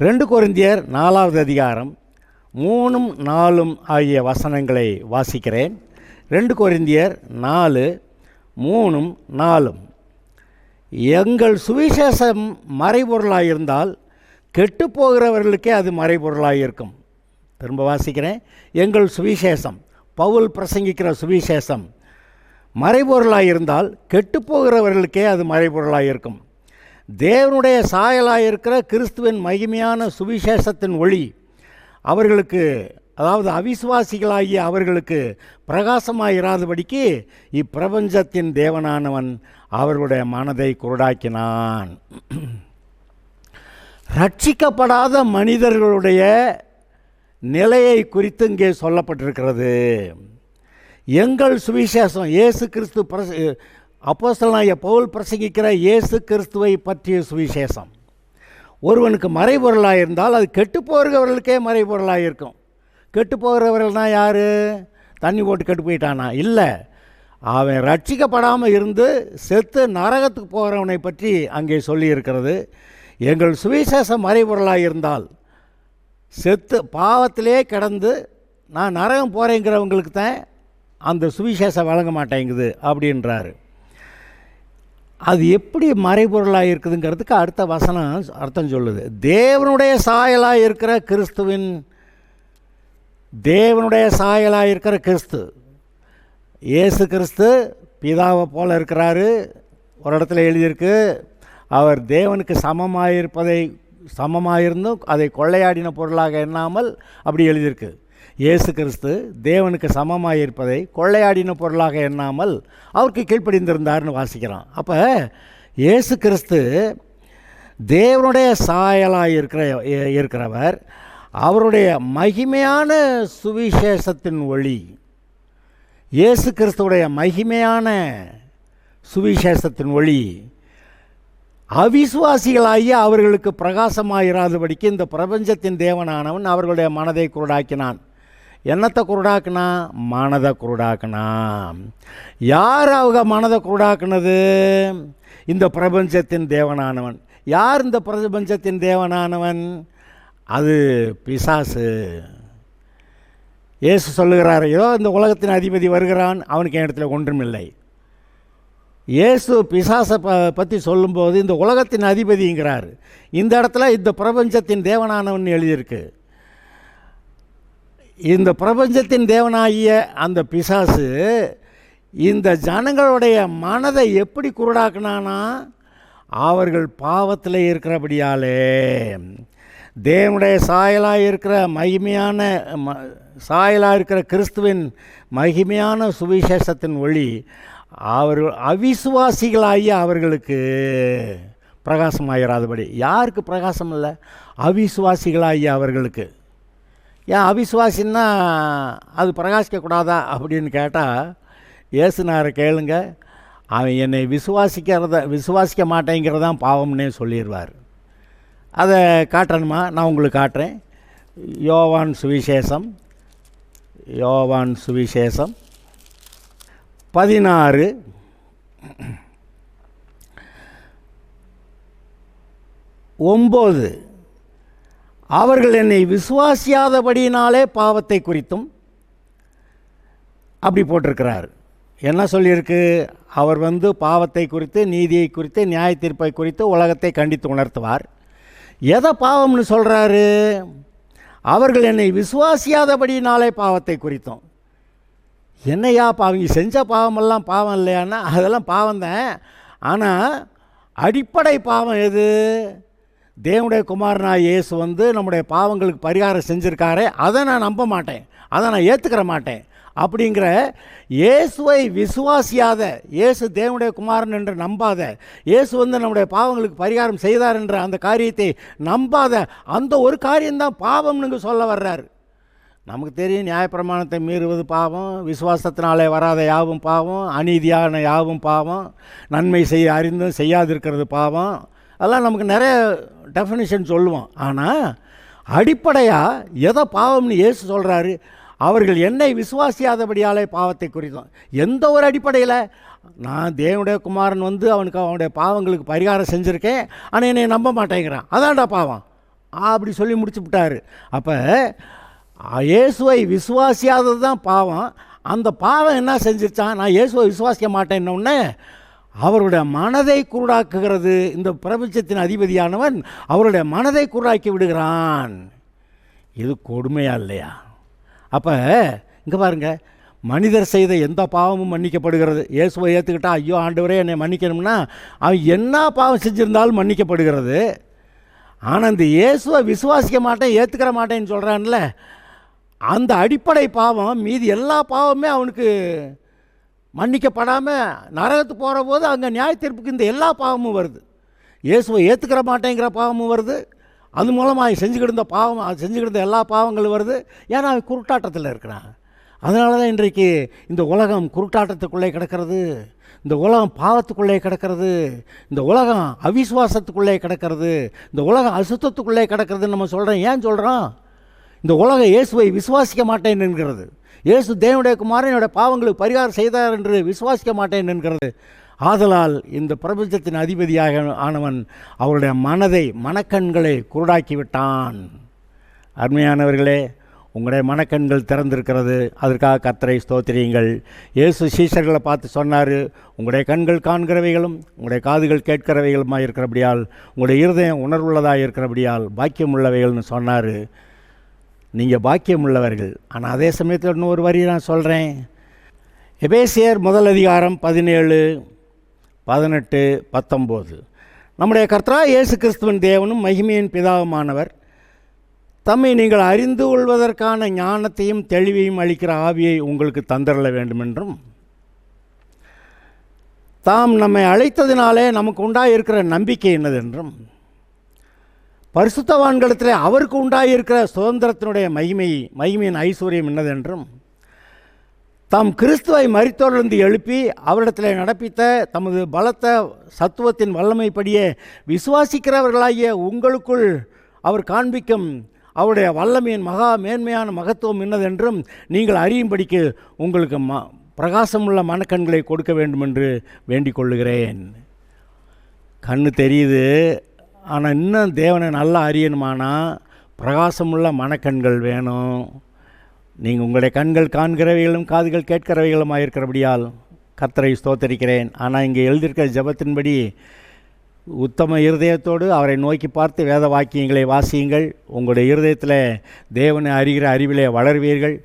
2 கொரிந்தியர் 4வது அதிகாரம் 3, 4 ஆகிய வசனங்களை வாசிக்கிறேன். 2 கொரிந்தியர் 4, 3, 4. எங்கள் சுவிசேஷம் மறைபொருளாயிருந்தால் கெட்டுப்போகிறவர்களுக்கே அது மறைபொருளாயிருக்கும். திரும்ப வாசிக்கிறேன். எங்கள் சுவிசேஷம், பவுல் பிரசங்கிக்கிற சுவிசேஷம் மறைபொருளாயிருந்தால் கெட்டுப்போகிறவர்களுக்கே அது மறைபொருளாயிருக்கும். தேவனுடைய சாயலாயிருக்கிற கிறிஸ்துவின் மகிமையான சுவிசேஷத்தின் ஒளி அவர்களுக்கு, அதாவது அவிசுவாசிகளாகிய அவர்களுக்கு பிரகாசமாயிராதபடிக்கு இப்பிரபஞ்சத்தின் தேவனானவன் அவர்களுடைய மனதை குருடாக்கினான். ரட்சிக்கப்படாத மனிதர்களுடைய நிலையை குறித்து இங்கே சொல்லப்பட்டிருக்கிறது. எங்கள் சுவிசேஷம், இயேசு கிறிஸ்து அப்போஸ்தலனாகிய பவுல் பிரசங்கிக்கிற இயேசு கிறிஸ்துவை பற்றிய சுவிசேஷம் ஒருவனுக்கு மறைபொருளாக இருந்தால் அது கெட்டுப்போகிறவர்களுக்கே மறைபொருளாக இருக்கும். கெட்டுப்போகிறவர்கள்னால் யார்? தண்ணி போட்டு கெட்டு போயிட்டானா? இல்லை, அவன் ரட்சிக்கப்படாமல் இருந்து செத்து நரகத்துக்கு போகிறவனை பற்றி அங்கே சொல்லியிருக்கிறது. எங்கள் சுவிசேஷம் மறைபொருளாக இருந்தால் செத்து பாவத்திலே கிடந்து நான் நரகம் போகிறேங்கிறவங்களுக்கு தான் அந்த சுவிசேஷம் வழங்க மாட்டேங்குது அப்படின்றாரு. அது எப்படி மறைபொருளாக இருக்குதுங்கிறதுக்கு அடுத்த வசனம் அர்த்தம் சொல்லுது. தேவனுடைய சாயலாக இருக்கிற கிறிஸ்துவின், தேவனுடைய சாயலாக இருக்கிற கிறிஸ்து, இயேசு கிறிஸ்து பிதாவை போல இருக்கிறாரு. ஒரு இடத்துல எழுதியிருக்கு, அவர் தேவனுக்கு சமமாயிருந்தும் அதை கொள்ளையாடின பொருளாக எண்ணாமல், அப்படி எழுதியிருக்கு. இயேசு கிறிஸ்து தேவனுக்கு சமமாக இருப்பதை கொள்ளையாடின பொருளாக எண்ணாமல் அவருக்கு கீழ்ப்படிந்திருந்தார்னு வாசிக்கிறான். அப்போ இயேசு கிறிஸ்து தேவனுடைய சாயலாக இருக்கிறவர், அவருடைய மகிமையான சுவிசேஷத்தின் ஒளி, இயேசு கிறிஸ்துவுடைய மகிமையான சுவிசேஷத்தின் ஒளி அவிசுவாசிகளாகிய அவர்களுக்கு பிரகாசமாயிராதபடிக்கு இந்த பிரபஞ்சத்தின் தேவனானவன் அவர்களுடைய மனதை குருடாக்கினான். என்னத்தை குருடாக்குனா? மனதை குருடாக்குனான். யார் அவங்க மனதை குருடாக்குனது? இந்த பிரபஞ்சத்தின் தேவனானவன். யார் இந்த பிரபஞ்சத்தின் தேவனானவன்? அது பிசாசு. இயேசு சொல்லுகிறார், ஏதோ இந்த உலகத்தின் அதிபதி வருகிறான், அவனுக்கு என் இடத்துல ஒன்றுமில்லை. இயேசு பிசாசை பற்றி சொல்லும்போது இந்த உலகத்தின் அதிபதிங்கிறார். இந்த இடத்துல இந்த பிரபஞ்சத்தின் தேவனானவன் எழுதியிருக்கு. இந்த பிரபஞ்சத்தின் தேவனாகிய அந்த பிசாசு இந்த ஜனங்களுடைய மனதை எப்படி குருடாக்குனானா? அவர்கள் பாவத்தில் இருக்கிறபடியாலே தேவனுடைய சாயலாக இருக்கிற மகிமையான சாயலாக இருக்கிற கிறிஸ்துவின் மகிமையான சுவிசேஷத்தின் ஒளி அவர்கள் அவிசுவாசிகளாகிய அவர்களுக்கு பிரகாசமாயிராதபடி. யாருக்கு பிரகாசம் இல்லை? அவிசுவாசிகளாகிய அவர்களுக்கு. ஏன் அவிசுவாசின்னா அது பிரகாசிக்கக்கூடாதா அப்படின்னு கேட்டால், இயேசுனாரை கேளுங்க, அவன் என்னை விசுவாசிக்க மாட்டேங்கிறதான் பாவம்னே சொல்லிடுவார். அதை காட்டணுமா? நான் உங்களுக்கு காட்டுறேன். யோவான் சுவிசேஷம் 16:9 அவர்கள் என்னை விசுவாசியாதபடியினாலே பாவத்தை குறித்தும், அப்படி போட்டிருக்கிறார். என்ன சொல்லியிருக்கு? அவர் பாவத்தை குறித்து, நீதியை குறித்து, நியாய தீர்ப்பை குறித்து உலகத்தை கண்டித்து உணர்த்துவார். எதை பாவம்னு சொல்கிறாரு? அவர்கள் என்னை விசுவாசியாதபடியினாலே பாவத்தை குறித்தும். என்னையா அவங்க செஞ்ச பாவமெல்லாம் பாவம் இல்லையான்னா அதெல்லாம் பாவம்தான். ஆனால் அடிப்படை பாவம் எது? தேவனுடைய குமாரனாக இயேசு நம்முடைய பாவங்களுக்கு பரிகாரம் செஞ்சுருக்காரே, அதை நான் நம்ப மாட்டேன், அதை நான் ஏற்றுக்கிற மாட்டேன் அப்படிங்கிற இயேசுவை விசுவாசியாத, இயேசு தேவனுடைய குமாரன் என்று நம்பாத, இயேசு நம்முடைய பாவங்களுக்கு பரிகாரம் செய்தார் என்ற அந்த காரியத்தை நம்பாத அந்த ஒரு காரியம்தான் பாவம்னு சொல்ல வர்றார். நமக்கு தெரியும், நியாயப்பிரமாணத்தை மீறுவது பாவம், விசுவாசத்தினாலே வராத யாவும் பாவம், அநீதியான யாவும் பாவம், நன்மை செய்ய அறிந்தும் செய்யாதிருக்கிறது பாவம், அதெல்லாம் நமக்கு நிறைய டெஃபினிஷன் சொல்லுவோம். ஆனால் அடிப்படையாக எதை பாவம்னு இயேசு சொல்கிறாரு? அவர்கள் என்னை விசுவாசியாதபடியாலே பாவத்தை குறித்தோம். எந்த ஒரு அடிப்படையில்? நான் தேவனுடைய குமாரன் அவனுடைய பாவங்களுக்கு பரிகாரம் செஞ்சுருக்கேன், ஆனால் என்னை நம்ப மாட்டேங்கிறான், அதான்டா பாவம் அப்படி சொல்லி முடிச்சு விட்டார். அப்போ இயேசுவை விசுவாசியாதது தான் பாவம். அந்த பாவம் என்ன செஞ்சிருச்சான்? நான் இயேசுவை விசுவாசிக்க மாட்டேன்னொன்னே அவருடைய மனதை குருடாக்குகிறது. இந்த பிரபஞ்சத்தின் அதிபதியானவன் அவருடைய மனதை குருடாக்கி விடுகிறான். இது கொடுமையா இல்லையா? அப்போ இங்கே பாருங்கள், மனிதர் செய்த எந்த பாவமும் மன்னிக்கப்படுகிறது. இயேசுவை ஏற்றுக்கிட்டா, ஐயோ ஆண்டவரே என்னை மன்னிக்கணும்னா, அவன் என்ன பாவம் செஞ்சிருந்தாலும் மன்னிக்கப்படுகிறது. ஆனால் இந்த இயேசுவை விசுவாசிக்க மாட்டேன், ஏற்றுக்கிற மாட்டேன்னு சொல்கிறான்ல, அந்த அடிப்படை பாவம் மீதி எல்லா பாவமே அவனுக்கு மன்னிக்கப்படாமல் நரகத்துக்கு போகிற போது அங்கே நியாய தீர்ப்புக்கு இந்த எல்லா பாவமும் வருது. இயேசுவை ஏற்றுக்கிற மாட்டேங்கிற பாவமும் வருது, அது மூலமாக செஞ்சுக்கிட்டு பாவம், அது செஞ்சுக்கிட்டு எல்லா பாவங்களும் வருது. ஏன்னா அவன் குருட்டாட்டத்தில் இருக்கிறான். அதனால தான் இன்றைக்கு இந்த உலகம் குருட்டாட்டத்துக்குள்ளே கிடக்கிறது, இந்த உலகம் பாவத்துக்குள்ளே கிடக்கிறது, இந்த உலகம் அவிசுவாசத்துக்குள்ளே கிடக்கிறது, இந்த உலகம் அசுத்தத்துக்குள்ளே கிடக்கிறதுன்னு நம்ம சொல்கிறோம். ஏன் சொல்கிறோம்? இந்த உலகம் இயேசுவை விசுவாசிக்க மாட்டேன் என்கிறது. இயேசு தேவனுடைய குமாரன் என்னுடைய பாவங்களுக்கு பரிகாரம் செய்தார் என்று விசுவாசிக்க மாட்டேன் என்கிறது. ஆதலால் இந்த பிரபஞ்சத்தின் அதிபதியாக ஆனவன் அவருடைய மனக்கண்களை குருடாக்கி விட்டான். அருமையானவர்களே, உங்களுடைய மனக்கண்கள் திறந்திருக்கிறது. அதற்காக கர்த்தரை ஸ்தோத்திரியுங்கள். இயேசு சீஷர்களை பார்த்து சொன்னார், உங்களுடைய கண்கள் காண்கிறவைகளும் உங்களுடைய காதுகள் கேட்கிறவைகளுமாக இருக்கிறபடியால், உங்களுடைய இருதயம் உணர்வுள்ளதாக இருக்கிறபடியால் பாக்கியம் உள்ளவைகள்னு சொன்னார். நீங்கள் பாக்கியம் உள்ளவர்கள். ஆனால் அதே சமயத்தில் இன்னொரு வரி நான் சொல்கிறேன். எபேசியர் 1:17-18-19 நம்முடைய கர்த்தராகிய இயேசு கிறிஸ்துவின் தேவனும் மகிமையின் பிதாவுமானவர் தம்மை நீங்கள் அறிந்து கொள்வதற்கான ஞானத்தையும் தெளிவையும் அளிக்கிற ஆவியை உங்களுக்கு தந்தரல வேண்டுமென்றும், தாம் நம்மை அழைத்ததினாலே நமக்கு உண்டாயிருக்கிற நம்பிக்கை என்னதென்றும், பரிசுத்தவான்களிடத்திலே அவருக்கு உண்டாயிருக்கிற சுதந்திரத்தினுடைய மகிமையின் ஐஸ்வர்யம் என்னதென்றும், தாம் கிறிஸ்துவை மரித்தோரிலிருந்து எழுப்பி அவரிடத்தில் நடப்பித்த தமது பலத்த சத்துவத்தின் வல்லமைப்படியே விசுவாசிக்கிறவர்களாகிய உங்களுக்குள் அவர் காண்பிக்கும் அவருடைய வல்லமையின் மகா மேன்மையான மகத்துவம் என்னதென்றும் நீங்கள் அறியும்படிக்கு உங்களுக்கு பிரகாசமுள்ள மனக்கண்களை கொடுக்க வேண்டுமென்று வேண்டிக் கொள்ளுகிறேன். கண்ணு தெரியுது, ஆனால் இன்னும் தேவனை நல்லா அறியணுமானா பிரகாசமுள்ள மனக்கண்கள் வேணும். நீங்கள் உங்களுடைய கண்கள் காண்கிறவைகளும் காதுகள் கேட்கிறவைகளுமாக இருக்கிறபடியால் கர்த்தரை ஸ்தோத்தரிக்கிறேன். ஆனால் இங்கே எழுதியிருக்கிற ஜெபத்தின்படி உத்தம இருதயத்தோடு அவரை நோக்கி பார்த்து வேத வாக்கியங்களை வாசியுங்கள். உங்களுடைய இருதயத்தில் தேவனை அறிகிற அறிவிலே வளர்வீர்கள்.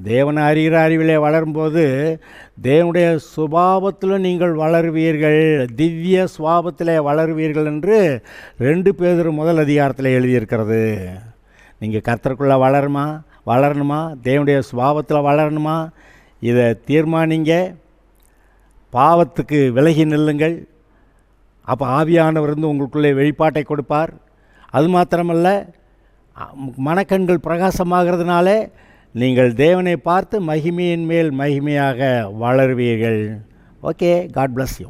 தேவனை அறிகிற அறிவிலே வளரும்போது தேவனுடைய சுபாவத்தில் நீங்கள் வளருவீர்கள், திவ்ய சுபாவத்தில் வளருவீர்கள் என்று 2 பேதுரு 1 எழுதியிருக்கிறது. நீங்கள் கர்த்தருக்குள்ளே வளரணுமா, தேவனுடைய சுபாவத்தில் வளரணுமா, இதை தீர்மானிங்க. பாவத்துக்கு விலகி நில்லுங்கள். அப்போ ஆவியானவர் இருந்து உங்களுக்குள்ளே வெளிப்பாட்டை கொடுப்பார். அது மாத்திரமல்ல, மனக்கண்கள் பிரகாசமாகிறதுனாலே நீங்கள் தேவனை பார்த்து மகிமையின் மேல் மகிமையாக வளருவீர்கள். Okay, God bless you.